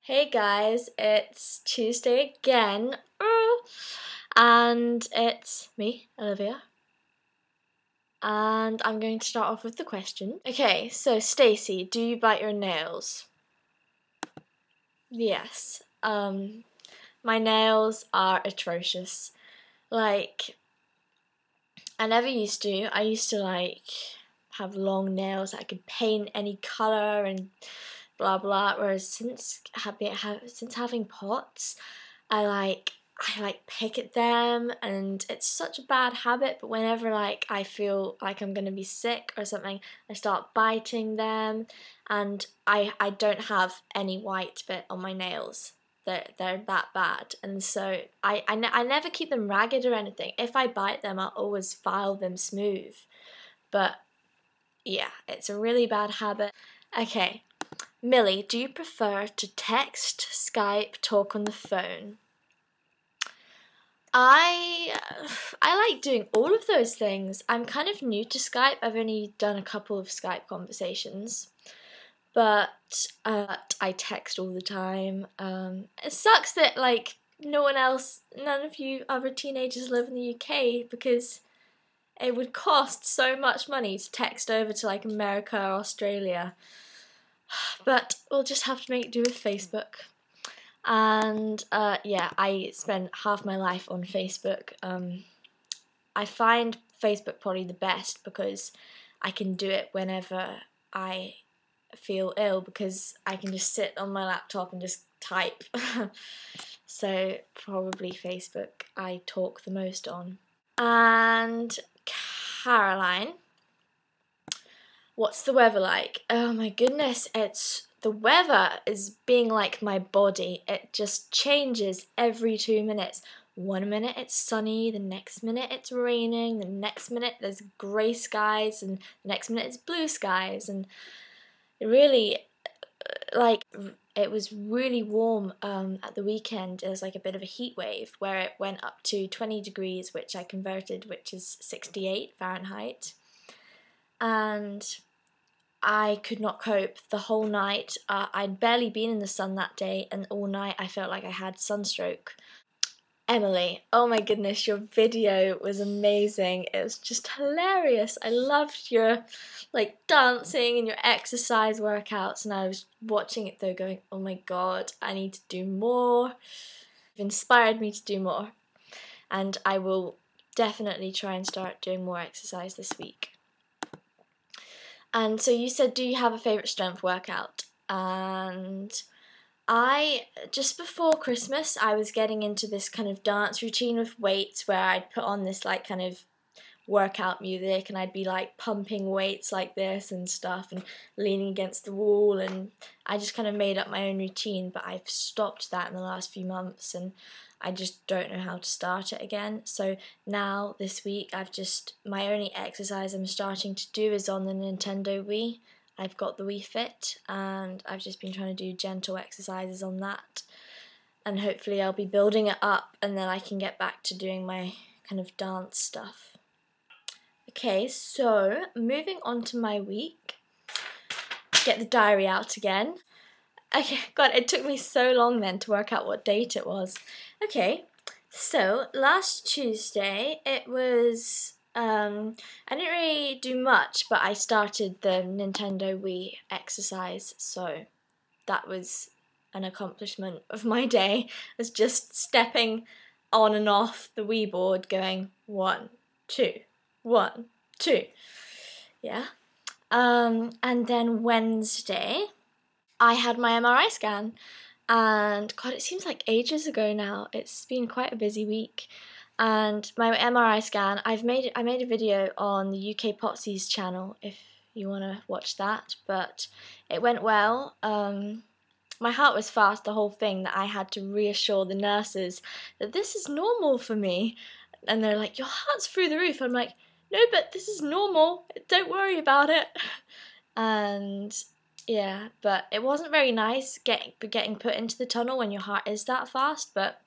Hey guys, it's Tuesday again, and it's me, Olivia, and I'm going to start off with the question. Okay, so Stacey, do you bite your nails? Yes. My nails are atrocious. Like, I never used to. I used to have long nails that I could paint any colour and blah blah. Whereas since having pots, I pick at them, and it's such a bad habit. But whenever I feel like I'm gonna be sick or something, I start biting them, and I don't have any white bit on my nails. They're that bad, and so I never keep them ragged or anything. If I bite them, I'll always file them smooth. But yeah, it's a really bad habit. Okay, Millie, do you prefer to text, Skype, talk on the phone? I like doing all of those things. I'm kind of new to Skype. I've only done a couple of Skype conversations, but I text all the time. It sucks that none of you other teenagers live in the UK, because it would cost so much money to text over to America or Australia. But we'll just have to make do with Facebook. And yeah, I spend half my life on Facebook. I find Facebook probably the best because I can do it whenever I feel ill, because I can just sit on my laptop and just type. So probably Facebook I talk the most on. And Caroline, what's the weather like? Oh my goodness, the weather is being like my body. It just changes every 2 minutes. 1 minute it's sunny, the next minute it's raining, the next minute there's grey skies, and the next minute it's blue skies. And it really, it was really warm at the weekend. There was a bit of a heat wave where it went up to 20 degrees, which I converted, which is 68 Fahrenheit. And I could not cope the whole night. I'd barely been in the sun that day, and all night I felt like I had sunstroke. Emily, oh my goodness, your video was amazing. It was just hilarious. I loved your dancing and your exercise workouts, and I was watching it though going, oh my god, I need to do more. You've inspired me to do more, and I will definitely try and start doing more exercise this week. And so you said, do you have a favourite strength workout? And just before Christmas, I was getting into this kind of dance routine with weights, where I'd put on this kind of workout music, and I'd be pumping weights like this and stuff, and leaning against the wall, and I just kind of made up my own routine. But I've stopped that in the last few months, and I just don't know how to start it again. So now this week my only exercise I'm starting to do is on the Nintendo Wii. I've got the Wii Fit, and I've just been trying to do gentle exercises on that, and hopefully I'll be building it up, and then I can get back to doing my kind of dance stuff. Okay, so moving on to my week. Get the diary out again. Okay, God, it took me so long then to work out what date it was. Okay, so last Tuesday it was, I didn't really do much, but I started the Nintendo Wii exercise, so that was an accomplishment of my day. I was just stepping on and off the Wii board going 1, 2, 1, 2. Yeah. And then Wednesday I had my MRI scan, and God, it seems like ages ago now. It's been quite a busy week. And my MRI scan, I made a video on the UK Potsy's channel if you want to watch that, but it went well. My heart was fast the whole thing, that I had to reassure the nurses that this is normal for me. And they're like, your heart's through the roof. I'm like, no, but this is normal. Don't worry about it. And yeah, but it wasn't very nice getting put into the tunnel when your heart is that fast, but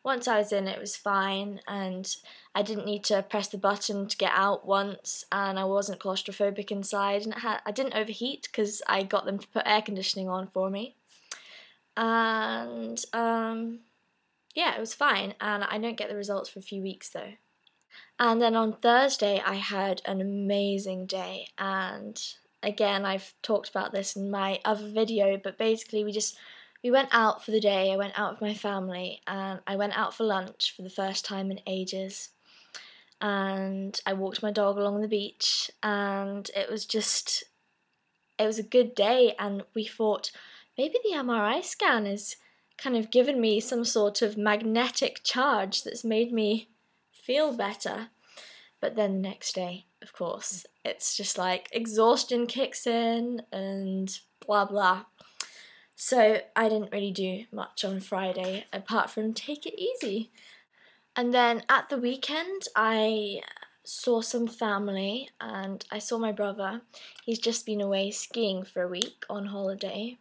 once I was in, it was fine, and I didn't need to press the button to get out once, and I wasn't claustrophobic inside, and I didn't overheat because I got them to put air conditioning on for me. and yeah, it was fine, and I don't get the results for a few weeks though. And then on Thursday I had an amazing day, and again I've talked about this in my other video, but basically we went out for the day. I went out with my family, and I went out for lunch for the first time in ages, and I walked my dog along the beach, and it was a good day. And we thought maybe the MRI scan has kind of given me some sort of magnetic charge that's made me feel better. But then the next day, of course, it's just like exhaustion kicks in and blah blah. So I didn't really do much on Friday apart from take it easy. And then at the weekend I saw some family, and I saw my brother. He's just been away skiing for a week on holiday,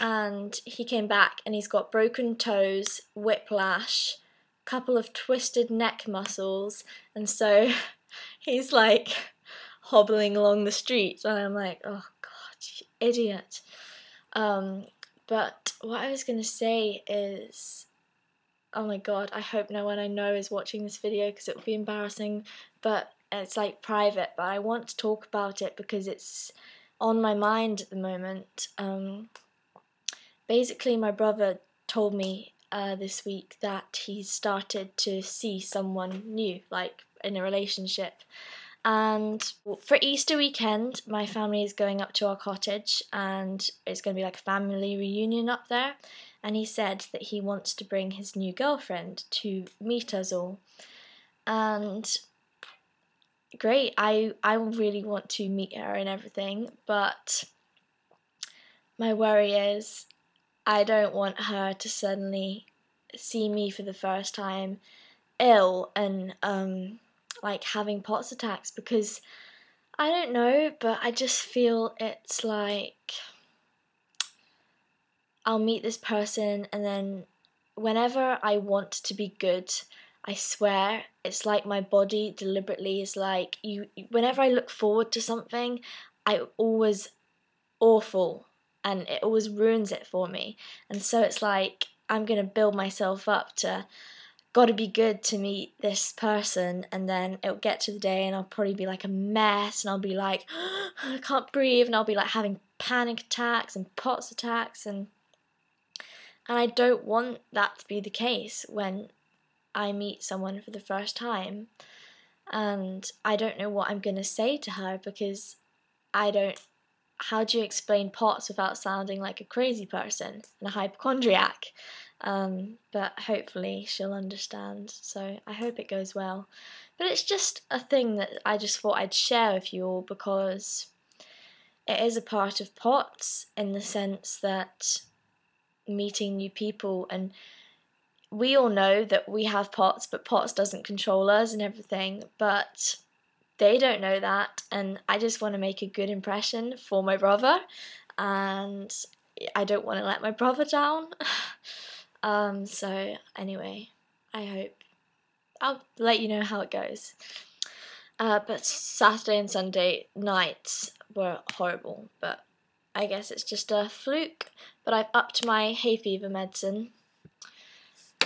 and he came back and he's got broken toes, whiplash, couple of twisted neck muscles, and so he's like hobbling along the street, and I'm like, oh god, you idiot. But what I was gonna say is, oh my god, I hope no one I know is watching this video because it would be embarrassing, but it's like private, but I want to talk about it because it's on my mind at the moment. Basically my brother told me this week that he started to see someone new, like in a relationship. And for Easter weekend, my family is going up to our cottage, and it's going to be like a family reunion up there. And he said that he wants to bring his new girlfriend to meet us all. And great, I really want to meet her and everything, but my worry is I don't want her to suddenly see me for the first time ill and like having POTS attacks, because I don't know, but I just feel it's like I'll meet this person, and then whenever I want to be good, I swear it's like my body deliberately is like, whenever I look forward to something, I always awful, and it always ruins it for me. And so it's like I'm gonna build myself up to gotta be good to meet this person, and then it'll get to the day and I'll probably be like a mess, and I'll be like I can't breathe, and I'll be like having panic attacks and POTS attacks, and I don't want that to be the case when I meet someone for the first time. And I don't know what I'm gonna say to her, because how do you explain POTS without sounding like a crazy person and a hypochondriac? But hopefully she'll understand, so I hope it goes well. But it's just a thing that I just thought I'd share with you all, because it is a part of POTS in the sense that meeting new people, and we all know that we have POTS, but POTS doesn't control us and everything, but they don't know that, and I just want to make a good impression for my brother, and I don't want to let my brother down. So anyway, I hope I'll let you know how it goes. But Saturday and Sunday nights were horrible, but I guess it's just a fluke. But I've upped my hay fever medicine,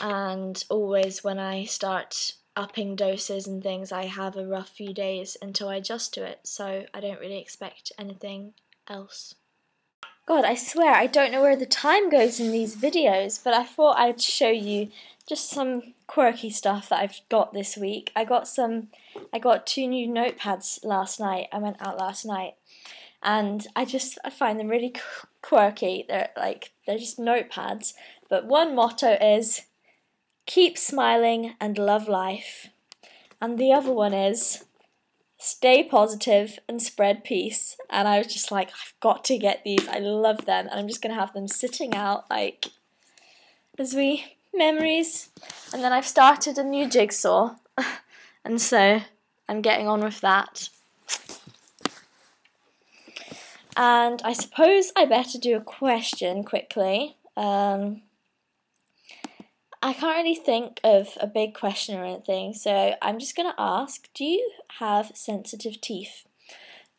and always when I start upping doses and things, I have a rough few days until I adjust to it, so I don't really expect anything else. God, I swear I don't know where the time goes in these videos, but I thought I'd show you just some quirky stuff that I've got this week. I got 2 new notepads last night. I went out last night, and I find them really quirky. They're just notepads, but one motto is keep smiling and love life, and the other one is stay positive and spread peace. And I was just like, I've got to get these, I love them, and I'm just going to have them sitting out like as memories. And then I've started a new jigsaw, and so I'm getting on with that. And I suppose I better do a question quickly. I can't really think of a big question or anything, so I'm just going to ask, do you have sensitive teeth?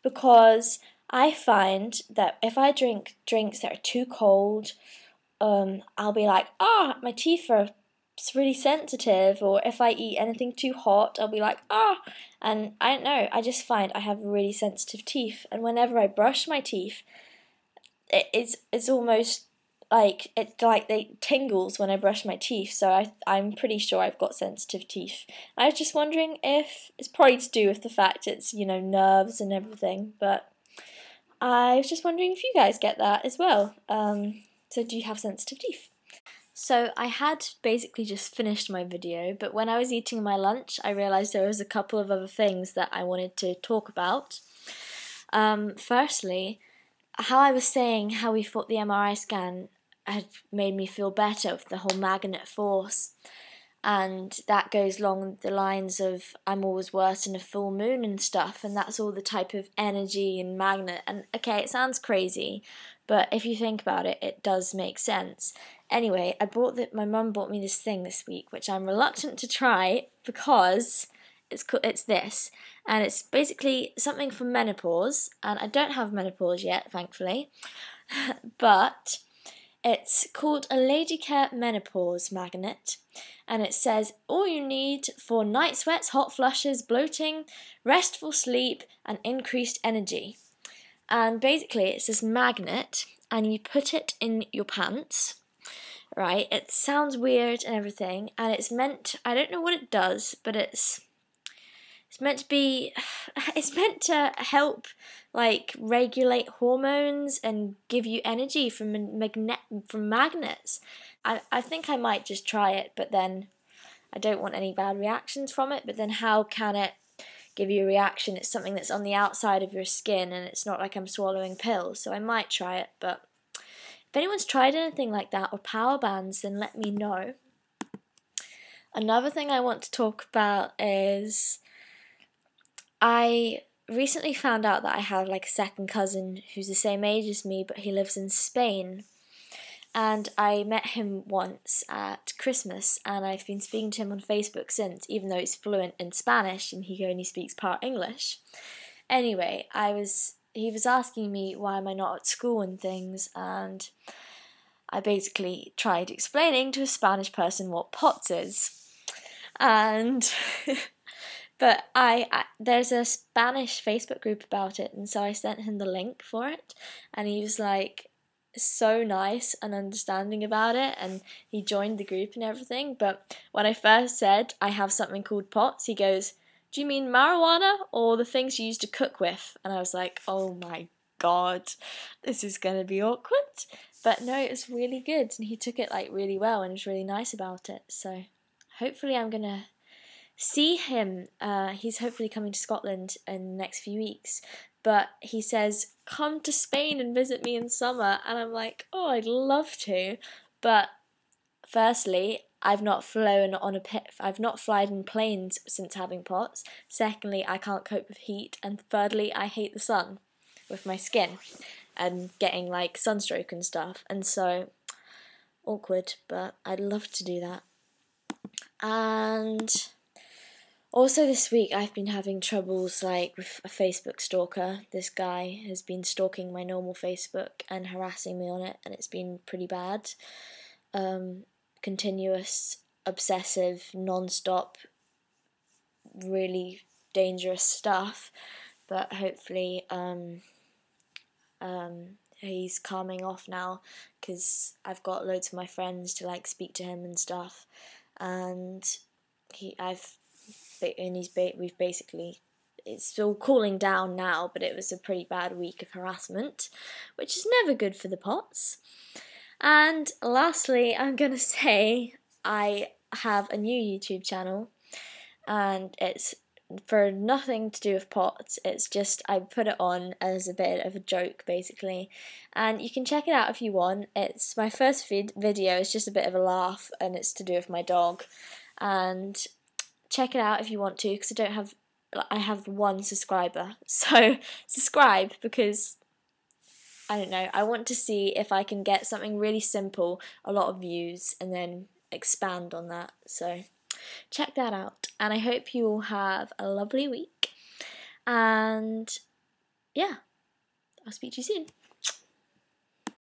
Because I find that if I drink drinks that are too cold, I'll be like, ah, my teeth are really sensitive, or if I eat anything too hot, I'll be like, ah, and I don't know, I just find I have really sensitive teeth, and whenever I brush my teeth, it's almost like they tingles when I brush my teeth, so I'm pretty sure I've got sensitive teeth. I was just wondering if it's probably to do with the fact it's, you know, nerves and everything, but I was just wondering if you guys get that as well. So do you have sensitive teeth? So I had basically just finished my video, but when I was eating my lunch, I realised there was a couple of other things that I wanted to talk about. Firstly, how I was saying how we thought the MRI scan had made me feel better with the whole magnet force, and that goes along the lines of I'm always worse in a full moon and stuff, and that's all the type of energy and magnet. And okay, it sounds crazy, but if you think about it, it does make sense. Anyway, my mum bought me this thing this week, which I'm reluctant to try because it's this, and it's basically something for menopause, and I don't have menopause yet, thankfully, but it's called a Lady Care Menopause Magnet, and it says all you need for night sweats, hot flushes, bloating, restful sleep, and increased energy. And basically it's this magnet, and you put it in your pants, right? It sounds weird and everything, and it's meant, I don't know what it does, but it's meant to help like regulate hormones and give you energy from magnets. I think I might just try it, but then I don't want any bad reactions from it, but then how can it give you a reaction? It's something that's on the outside of your skin, and it's not like I'm swallowing pills, so I might try it. But if anyone's tried anything like that or power bands, then let me know. Another thing I want to talk about is I recently found out that I have like a second cousin who's the same age as me, but he lives in Spain. And I met him once at Christmas, and I've been speaking to him on Facebook since, even though he's fluent in Spanish and he only speaks part English. Anyway, he was asking me why am I not at school and things, and I basically tried explaining to a Spanish person what POTS is. And but there's a Spanish Facebook group about it, and so I sent him the link for it, and he was like so nice and understanding about it, and he joined the group and everything. But when I first said I have something called POTS, he goes, "Do you mean marijuana or the things you used to cook with?" And I was like, oh my god, this is gonna be awkward. But no, it was really good, and he took it like really well and was really nice about it. So hopefully I'm gonna see him. He's hopefully coming to Scotland in the next few weeks, but he says come to Spain and visit me in summer, and I'm like, oh, I'd love to, but firstly, I've not flown in planes since having POTS. Secondly, I can't cope with heat, and thirdly, I hate the sun with my skin and getting like sunstroke and stuff, and so awkward, but I'd love to do that. And also this week I've been having troubles like with a Facebook stalker. This guy has been stalking my normal Facebook and harassing me on it, and it's been pretty bad. Continuous, obsessive, non-stop, really dangerous stuff. But hopefully he's calming off now, because I've got loads of my friends to like speak to him and stuff, and we've basically, it's still cooling down now, but it was a pretty bad week of harassment, which is never good for the POTS. And lastly, I'm gonna say I have a new YouTube channel, and it's for nothing to do with POTS. It's just I put it on as a bit of a joke, basically, and you can check it out if you want. It's my first video. It's just a bit of a laugh, and it's to do with my dog. And check it out if you want to, because I have 1 subscriber. So subscribe, because I don't know, I want to see if I can get something really simple, a lot of views, and then expand on that. So check that out, and I hope you all have a lovely week, and yeah, I'll speak to you soon.